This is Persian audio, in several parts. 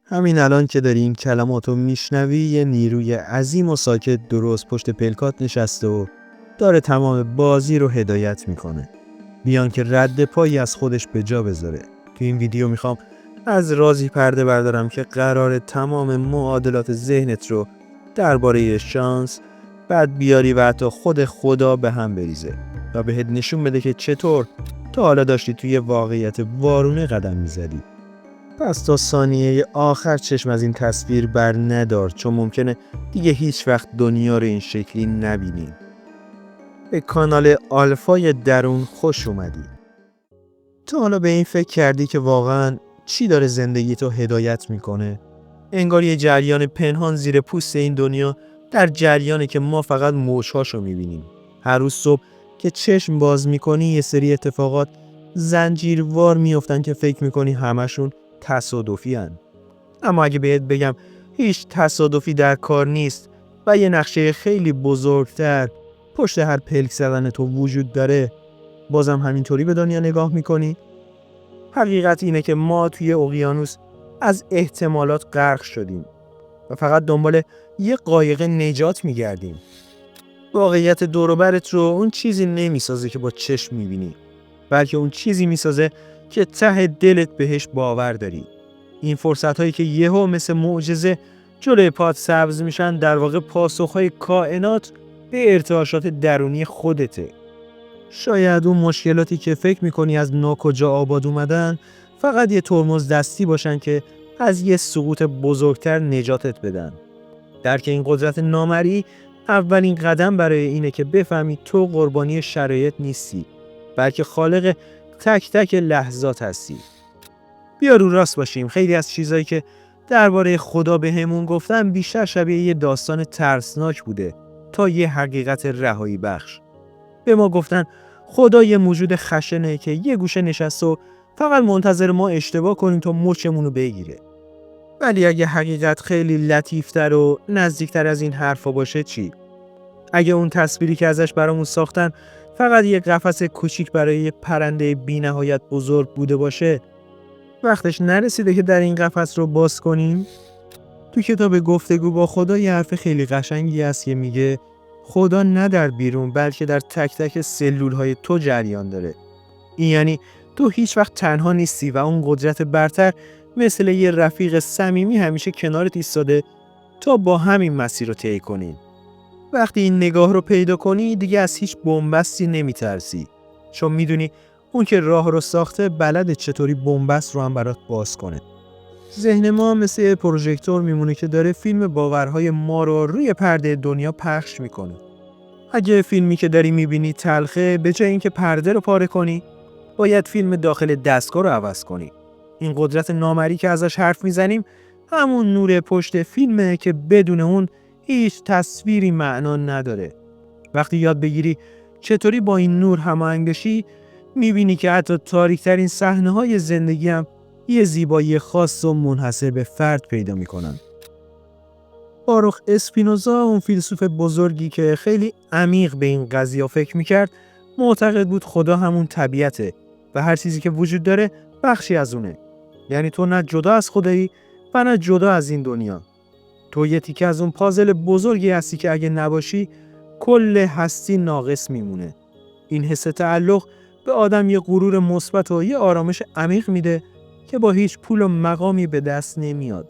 همین الان که داری این کلماتو میشنوی یه نیروی عظیم و ساکت درست پشت پلکات نشسته و داره تمام بازی رو هدایت میکنه. بیان که رد پایی از خودش به جا بذاره. تو این ویدیو میخوام از رازی پرده بردارم که قراره تمام معادلات ذهنت رو درباره شانس، بعد بیاری و حتی خود خدا به هم بریزه و بهت نشون بده که چطور تا حالا داشتی توی واقعیت وارونه قدم میزدی. پس تا ثانیه آخر چشم از این تصویر بر ندار، چون ممکنه دیگه هیچ وقت دنیا رو این شکلی نبینی. به کانال آلفای درون خوش اومدی. تا حالا به این فکر کردی که واقعاً چی داره زندگی تو هدایت میکنه؟ انگار یه جریان پنهان زیر پوست این دنیا در جریانی که ما فقط موج‌هاشو میبینیم. هر روز صبح که چشم باز میکنی یه سری اتفاقات زنجیروار میافتن که فکر میکنی همشون تصادفی هن. اما اگه بهت بگم هیچ تصادفی در کار نیست و یه نقشه خیلی بزرگتر پشت هر پلک زدن تو وجود داره، بازم همینطوری به دنیا نگاه میکنی؟ حقیقت اینه که ما توی اقیانوس از احتمالات غرق شدیم و فقط دنبال یه قایق نجات میگردیم. واقعیت دور و برت رو اون چیزی نمیسازه که با چشم میبینی، بلکه اون چیزی میسازه که ته دلت بهش باور داری. این فرصت هایی که یهو مثل معجزه جلوی پات سبز میشن در واقع پاسخهای کائنات به ارتعاشات درونی خودته. شاید اون مشکلاتی که فکر میکنی از ناکجا آباد اومدن فقط یه ترمز دستی باشن که از یه سقوط بزرگتر نجاتت بدن. درک این قدرت نامرئی اولین قدم برای اینه که بفهمی تو قربانی شرایط نیستی، بلکه خالق تک تک لحظات هستی. بیا رو راست باشیم، خیلی از چیزایی که درباره خدا بهمون گفتن بیشتر شبیه یه داستان ترسناک بوده تا یه حقیقت رهایی بخش. به ما گفتن خدا یه موجود خشنه که یه گوشه نشسته و فقط منتظر ما اشتباه کنیم تا مچمون رو بگیره. ولی اگه حقیقت خیلی لطیفتر و نزدیکتر از این حرفا باشه چی؟ اگه اون تصویری که ازش برامون ساختن فقط یه قفس کوچیک برای یه پرنده بی‌نهایت بزرگ بوده باشه، وقتش نرسیده که در این قفس رو باز کنیم؟ تو کتاب گفتگو با خدا یه حرف خیلی قشنگی هست که میگه خدا نه در بیرون بلکه در تک تک سلول‌های تو جریان داره. این یعنی تو هیچ وقت تنها نیستی و اون قدرت برتر مثل یه رفیق صمیمی همیشه کنارت ایستاده تا با همین مسیر رو طی کنین. وقتی این نگاه رو پیدا کنی دیگه از هیچ بن‌بستی نمیترسی، چون میدونی اون که راه رو ساخته بلده چطوری بن‌بست رو هم برات باز کنه. ذهن ما مثل یه پروژکتور میمونه که داره فیلم باورهای ما رو روی پرده دنیا پخش میکنه. اگه فیلمی که داری میبینی تلخه، به جای اینکه پرده رو پاره کنی، باید فیلم داخل دستگاه رو عوض کنی. این قدرت نامرئی که ازش حرف میزنیم همون نور پشت فیلمه که بدون اون هیچ تصویری معنا نداره. وقتی یاد بگیری چطوری با این نور هماهنگ بشی، میبینی که حتی تاریک‌ترین صحنه‌های زندگی هم یه زیبایی خاص و منحصر به فرد پیدا میکنن. باروخ اسپینوزا، اون فیلسوف بزرگی که خیلی عمیق به این قضیه فکر میکرد، معتقد بود خدا همون طبیعته و هر چیزی که وجود داره بخشی از اونه. یعنی تو نه جدا از خدایی و نه جدا از این دنیا. تو یه تیکه از اون پازل بزرگی هستی که اگه نباشی کل هستی ناقص میمونه. این حس تعلق به آدم یه غرور مثبت و یه آرامش عمیق میده که با هیچ پول و مقامی به دست نمیاد.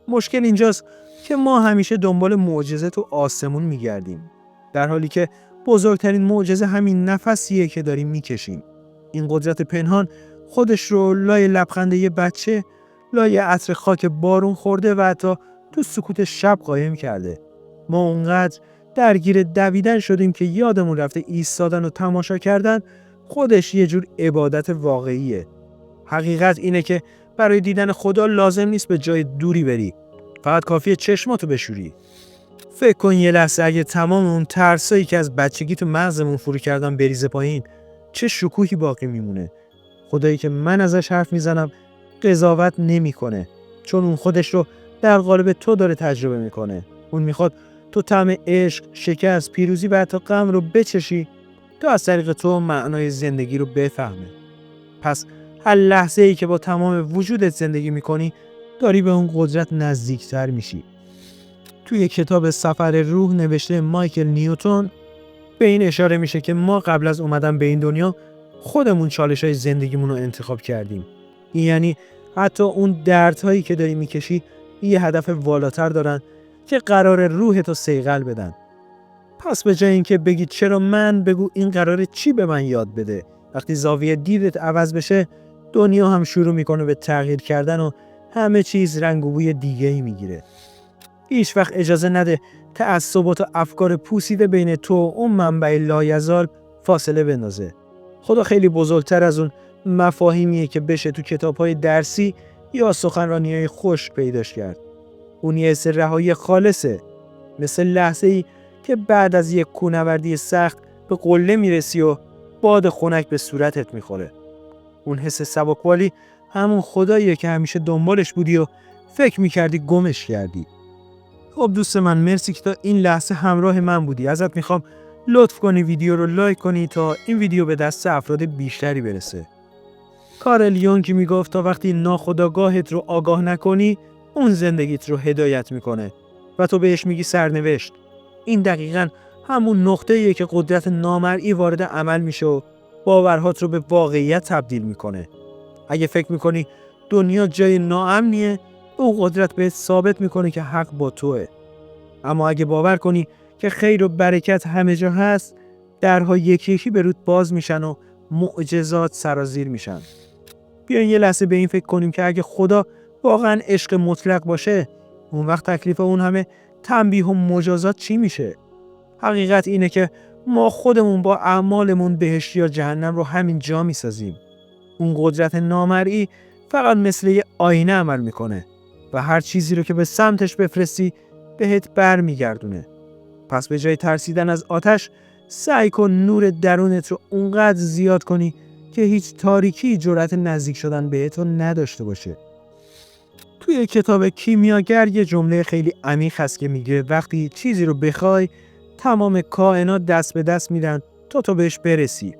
مشکل اینجاست که ما همیشه دنبال معجزه تو آسمون میگردیم، در حالی که بزرگترین معجزه همین نفسیه که داریم میکشیم. این قدرت پنهان خودش رو لای لبخند یه بچه، لای عطر خاک بارون خورده و حتی تو سکوت شب قایم کرده. ما اونقدر درگیر دویدن شدیم که یادمون رفته ایستادن و تماشا کردن خودش یه جور عبادت واقعیه. حقیقت اینه که برای دیدن خدا لازم نیست به جای دوری بری، فقط کافیه چشماتو بشوری. فکر کن یه لحظه اگه تمام اون ترسایی که از بچگی تو مغزمون فرو کردن بریزه پایین، چه شکوهی باقی میمونه. خدایی که من ازش حرف میزنم قضاوت نمیکنه، چون اون خودش رو در قالب تو داره تجربه میکنه. اون میخواد تو طعم عشق، شکست، پیروزی و حتی غم رو بچشی تا از طریق تو معنای زندگی رو بفهمه. پس هر لحظه ای که با تمام وجودت زندگی میکنی داری به اون قدرت نزدیکتر میشی. توی کتاب سفر روح نوشته مایکل نیوتن به این اشاره میشه که ما قبل از اومدن به این دنیا خودمون چالش‌های زندگیمون رو انتخاب کردیم. این یعنی حتی اون دردهایی که داری میکشی یه هدف والاتر دارن که قرار روحتو صیقل بدن. پس به جای اینکه بگی چرا من، بگو این قراره چی به من یاد بده. وقتی زاویه دیدت عوض بشه، دنیا هم شروع میکنه به تغییر کردن و همه چیز رنگ و بوی دیگه‌ای میگیره. هیچ وقت اجازه نده تعصبات و افکار پوسیده بین تو و اون منبع لایزال فاصله بندازه. خدا خیلی بزرگتر از اون مفاهیمیه که بشه تو کتاب‌های درسی یا سخنرانی‌های خوش پیداش کرد. اون یه حس رهایی خالصه، مثل لحظه‌ای که بعد از یک کوهنوردی سخت به قله میرسی و باد خنک به صورتت میخوره. اون حس سبکبالی همون خداییه که همیشه دنبالش بودی و فکر میکردی گمش کردی. خب دوست من، مرسی که تا این لحظه همراه من بودی. ازت میخوام لطف کنی ویدیو رو لایک کنی تا این ویدیو به دست افراد بیشتری برسه. کارل یونگ میگفت تا وقتی ناخودآگاهت رو آگاه نکنی، اون زندگیت رو هدایت میکنه و تو بهش میگی سرنوشت. این دقیقاً همون نقطه‌ایه که قدرت نامرئی وارد عمل میشه و باورهات رو به واقعیت تبدیل میکنه. اگه فکر میکنی دنیا جای ناامنیه، اون قدرت بهت ثابت میکنه که حق با توئه. اما اگه باور کنی که خیر و برکت همه جا هست، درها یکی یکی به رود باز میشن و معجزات سرازیر میشن. بیاین یه لحظه به این فکر کنیم که اگه خدا واقعا عشق مطلق باشه، اون وقت تکلیف اون همه تنبیه و مجازات چی میشه؟ حقیقت اینه که ما خودمون با اعمالمون بهشت یا جهنم رو همین جا میسازیم. اون قدرت نامرئی فقط مثل یه آینه عمل میکنه و هر چیزی رو که به سمتش بفرستی بهت بر میگردونه. پس به جای ترسیدن از آتش، سعی کن نور درونت رو اونقدر زیاد کنی که هیچ تاریکی جرأت نزدیک شدن بهت نداشته باشه. توی کتاب کیمیاگر یه جمله خیلی عمیق هست که میگه وقتی چیزی رو بخوای، تمام کائنات دست به دست میرن تا تو بهش برسی.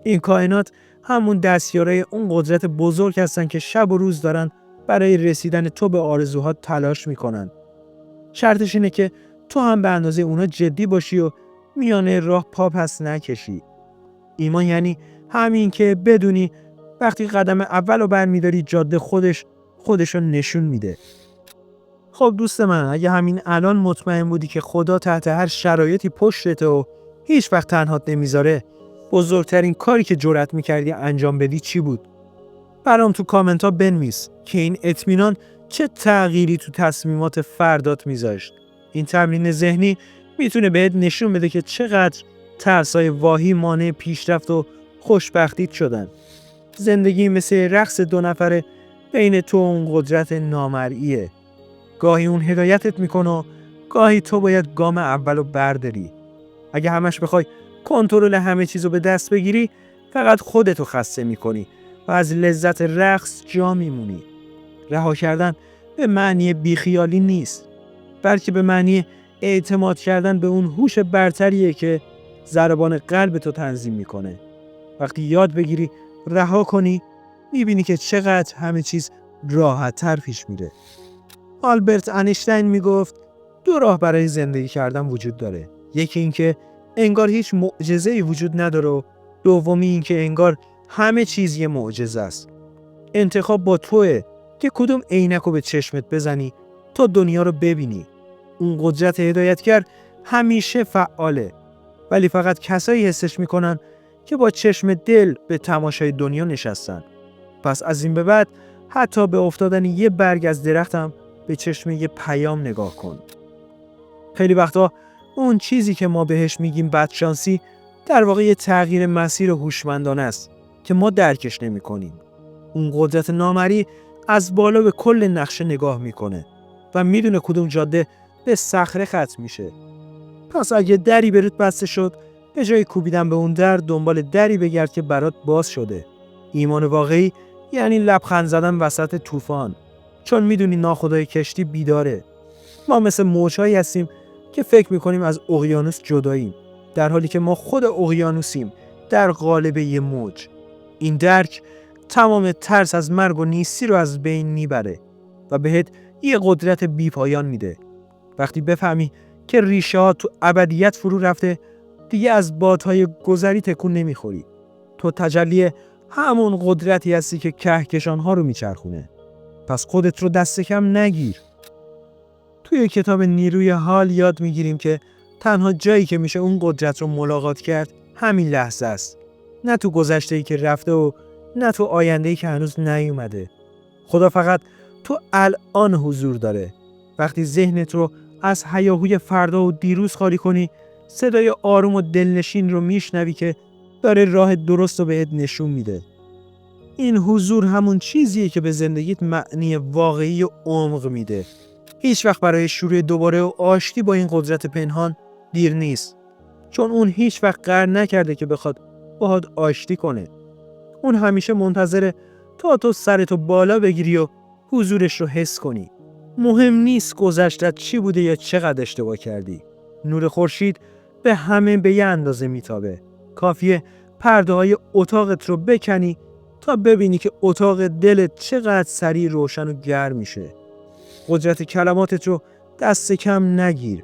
این کائنات همون دستیارای اون قدرت بزرگ هستن که شب و روز دارن برای رسیدن تو به آرزوهات تلاش میکنن. شرطش اینه که تو هم به اندازه اونا جدی باشی و میانه راه پا پس نکشی. ایمان یعنی همین که بدونی وقتی قدم اول رو برمیداری جاده خودشو نشون میده. خب دوست من، اگه همین الان مطمئن بودی که خدا تحت هر شرایطی پشتته و هیچ وقت تنهات نمیذاره، بزرگترین کاری که جرأت میکردی انجام بدی چی بود؟ برام تو کامنت ها بنویس که این اطمینان چه تغییری تو تصمیمات فردات میذاشت. این تمرین ذهنی میتونه بهت نشون بده که چقدر ترسای واهی مانع پیشرفت و خوشبختیت شدن. زندگی مثل رقص دو نفره بین تو و اون قدرت نامرئیه. گاهی اون هدایتت میکنه و گاهی تو باید گام اولو برداری. اگه همش بخوای کنترل همه چیزو به دست بگیری، فقط خودتو خسته میکنی و از لذت رقص جا میمونی. رها کردن به معنی بیخیالی نیست، بلکه به معنی اعتماد کردن به اون هوش برتریه که ضربان قلبتو تنظیم میکنه. وقتی یاد بگیری رها کنی، میبینی که چقدر همه چیز راحت‌تر پیش میره. آلبرت انیشتین میگفت 2 راه برای زندگی کردن وجود داره. یکی این که انگار هیچ معجزه‌ای وجود نداره و دومی این که انگار همه چیز یه معجزه است. انتخاب با توئه که کدوم عینکو به چشمت بزنی تا دنیا رو ببینی. اون قدرت هدایتگر همیشه فعاله، ولی فقط کسایی حسش میکنن که با چشم دل به تماشای دنیا نشستن. پس از این به بعد حتی به افتادن یه برگ از درختم به چشم یه پیام نگاه کن. خیلی وقتا اون چیزی که ما بهش میگیم بدشانسی در واقع یه تغییر مسیر هوشمندانه است که ما درکش نمی کنیم. اون قدرت نامرئی از بالا به کل نقشه نگاه میکنه و میدونه کدوم جاده به صخره ختم میشه. پس اگه دری برات بسته شد، به جای کوبیدن به اون در دنبال دری بگرد که برات باز شده. ایمان واقعی یعنی لبخند زدن وسط طوفان، چون میدونی ناخدای کشتی بیداره. ما مثل موج‌هایی هستیم که فکر میکنیم از اقیانوس جداییم، در حالی که ما خود اقیانوسیم در قالب یه موج. این درک تمام ترس از مرگ و نیستی رو از بین میبره. و بهت یه قدرت بی‌پایان میده. وقتی بفهمی که ریشه ها تو ابدیت فرو رفته، دیگه از بادهای گذری تکون نمیخوری. تو تجلی همون قدرتی هستی که کهکشان‌ها رو میچرخونه. پس خودت رو دست کم نگیر. توی کتاب نیروی حال یاد میگیریم که تنها جایی که میشه اون قدرت رو ملاقات کرد همین لحظه است. نه تو گذشته‌ای که رفته و نه تو آینده‌ای که هنوز نیومده. خدا فقط تو الان حضور داره. وقتی ذهنت رو از هیاهوی فردا و دیروز خالی کنی، صدای آروم و دلنشین رو میشنوی که داره راه درست رو بهت نشون میده. این حضور همون چیزیه که به زندگیت معنی واقعی و عمق میده. هیچ وقت برای شروع دوباره و آشتی با این قدرت پنهان دیر نیست. چون اون هیچ وقت قهر نکرده که بخواد باهات آشتی کنه. اون همیشه منتظره تا تو سرتو بالا بگیری و حضورش رو حس کنی. مهم نیست گذشتت چی بوده یا چقدر اشتباه کردی. نور خورشید به همه به یه اندازه میتابه. کافیه پرده‌های اتاقت رو بکنی تا ببینی که اتاق دلت چقدر سریع روشن و گرم میشه. قدرت کلماتت رو دست کم نگیر،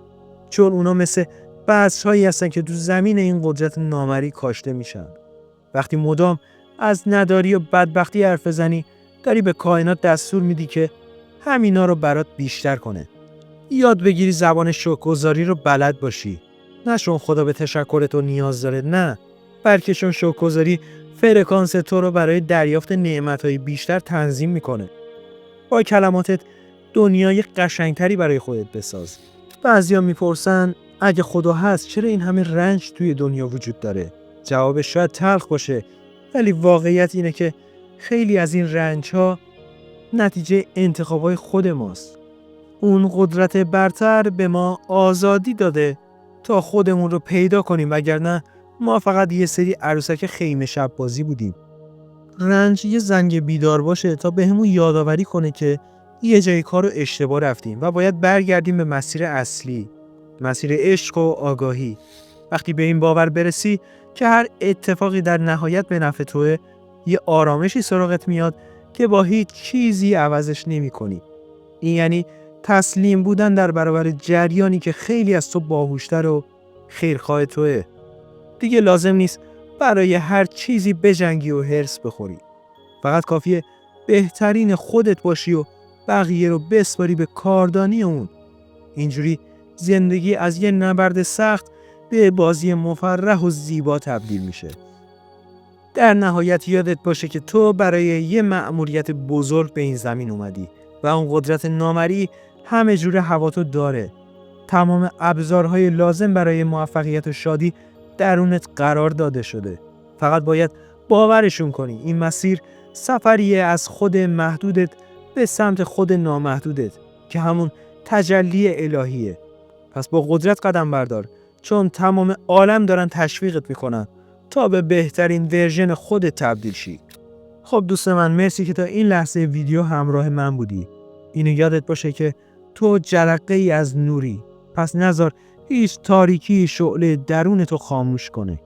چون اونا مثل بذرهایی هستن که تو زمین این قدرت نامری کاشته میشن. وقتی مدام از نداری و بدبختی حرف بزنی، داری به کائنات دستور میدی که همینا رو برات بیشتر کنه. یاد بگیری زبان شکرگزاری رو بلد باشی. نه چون خدا به تشکر تو نیاز داره، نه، بلکه چون شکرگزاری فرکانس تو رو برای دریافت نعمت‌های بیشتر تنظیم میکنه. با کلماتت دنیای قشنگتری برای خودت بساز. بعضیا میپرسن اگه خدا هست چرا این همه رنج توی دنیا وجود داره؟ جوابش شاید تلخ باشه، ولی واقعیت اینه که خیلی از این رنج‌ها نتیجه انتخابای خود ماست. اون قدرت برتر به ما آزادی داده تا خودمون رو پیدا کنیم، وگرنه ما فقط یه سری عروسک خیمه شب بازی بودیم. رنج یه زنگ بیدار باشه تا بهمون یادآوری کنه که یه جای کار رو اشتباه رفتیم و باید برگردیم به مسیر اصلی، مسیر عشق و آگاهی. وقتی به این باور برسی که هر اتفاقی در نهایت به نفع توه، یه آرامشی سراغت میاد که با هیچ چیزی عوضش نمی‌کنی. این یعنی تسلیم بودن در برابر جریانی که خیلی از تو باهوشتر و خیرخواه توه. دیگه لازم نیست برای هر چیزی بجنگی و هرس بخوری. فقط کافیه بهترین خودت باشی و بقیه رو بسپاری به کاردانی اون. اینجوری زندگی از یه نبرد سخت به بازی مفرح و زیبا تبدیل میشه. در نهایت یادت باشه که تو برای یه مأموریت بزرگ به این زمین اومدی و اون قدرت نامری همه جور هواتو داره. تمام ابزارهای لازم برای موفقیت و شادی درونت قرار داده شده. فقط باید باورشون کنی. این مسیر سفریه از خود محدودت به سمت خود نامحدودت که همون تجلی الهیه. پس با قدرت قدم بردار، چون تمام عالم دارن تشویقت میکنن تا به بهترین ورژن خودت تبدیل شی. خب دوست من، مرسی که تا این لحظه ویدیو همراه من بودی. اینو یادت باشه که تو جرقه ای از نوری. پس نذار هیچ تاریکی شعله درون تو خاموش کنه.